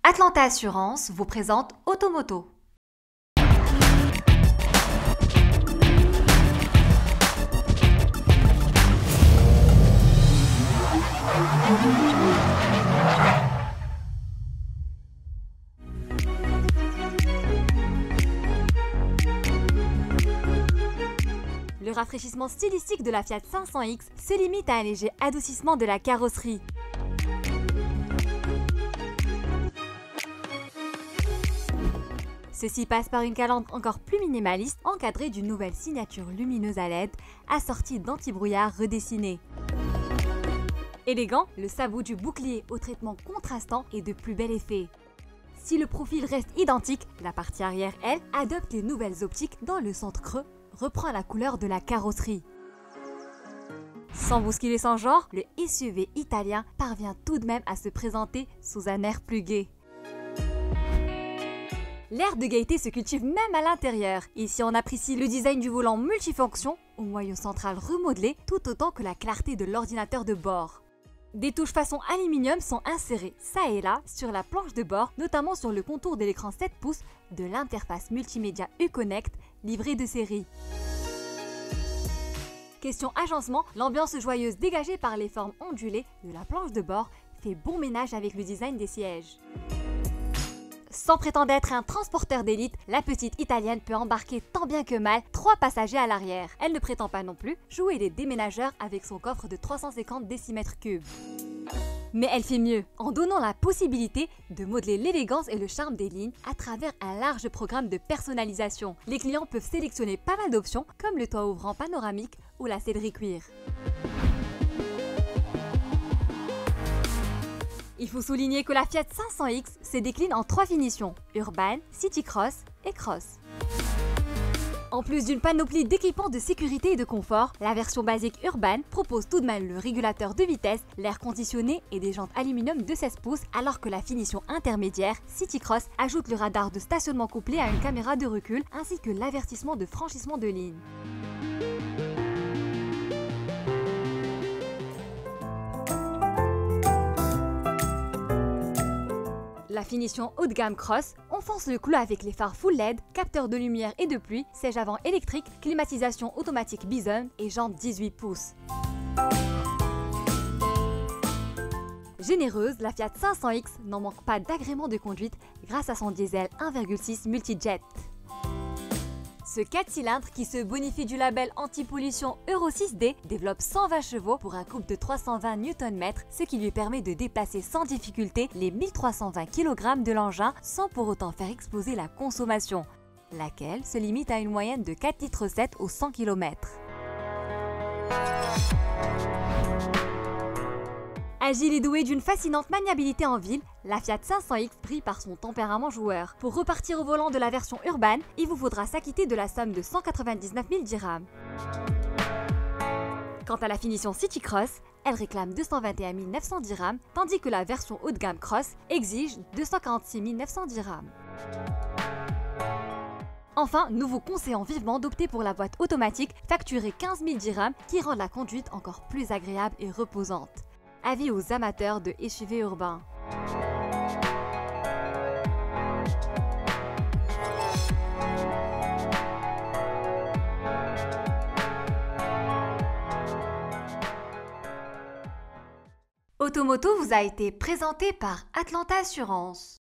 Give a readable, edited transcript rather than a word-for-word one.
Atlanta Assurance vous présente Automoto. Le rafraîchissement stylistique de la Fiat 500X se limite à un léger adoucissement de la carrosserie. Ceci passe par une calandre encore plus minimaliste encadrée d'une nouvelle signature lumineuse à LED assortie d'anti-brouillard redessiné. Élégant, le sabot du bouclier au traitement contrastant est de plus bel effet. Si le profil reste identique, la partie arrière, elle, adopte les nouvelles optiques dans le centre creux, reprend la couleur de la carrosserie. Sans bousculer sans genre, le SUV italien parvient tout de même à se présenter sous un air plus gai. L'air de gaieté se cultive même à l'intérieur. Ici, on apprécie le design du volant multifonction, au noyau central remodelé, tout autant que la clarté de l'ordinateur de bord. Des touches façon aluminium sont insérées, ça et là, sur la planche de bord, notamment sur le contour de l'écran 7 pouces de l'interface multimédia Uconnect, livrée de série. Question agencement, l'ambiance joyeuse dégagée par les formes ondulées de la planche de bord fait bon ménage avec le design des sièges. Sans prétendre être un transporteur d'élite, la petite italienne peut embarquer tant bien que mal 3 passagers à l'arrière. Elle ne prétend pas non plus jouer les déménageurs avec son coffre de 350 décimètres3. Mais elle fait mieux, en donnant la possibilité de modeler l'élégance et le charme des lignes à travers un large programme de personnalisation. Les clients peuvent sélectionner pas mal d'options comme le toit ouvrant panoramique ou la sellerie cuir. Il faut souligner que la Fiat 500X se décline en 3 finitions, Urban, City Cross et Cross. En plus d'une panoplie d'équipements de sécurité et de confort, la version basique Urban propose tout de même le régulateur de vitesse, l'air conditionné et des jantes aluminium de 16 pouces, alors que la finition intermédiaire, City Cross, ajoute le radar de stationnement couplé à une caméra de recul ainsi que l'avertissement de franchissement de ligne. La finition haut de gamme Cross enfonce le clou avec les phares full LED, capteurs de lumière et de pluie, siège avant électrique, climatisation automatique Bison et jantes 18 pouces. Généreuse, la Fiat 500X n'en manque pas d'agrément de conduite grâce à son diesel 1,6 multijet. Ce 4 cylindres qui se bonifie du label anti-pollution Euro 6D développe 120 chevaux pour un couple de 320 Nm, ce qui lui permet de déplacer sans difficulté les 1320 kg de l'engin sans pour autant faire exploser la consommation, laquelle se limite à une moyenne de 4,7 litres au 100 km. Agile et douée d'une fascinante maniabilité en ville, la Fiat 500X brille par son tempérament joueur. Pour repartir au volant de la version Urban, il vous faudra s'acquitter de la somme de 199 000 dirhams. Quant à la finition City Cross, elle réclame 221 900 dirhams, tandis que la version haut de gamme Cross exige 246 900 dirhams. Enfin, nous vous conseillons vivement d'opter pour la boîte automatique facturée 15 000 dirhams qui rend la conduite encore plus agréable et reposante. Avis aux amateurs de SUV urbains. Automoto vous a été présenté par Atlanta Assurance.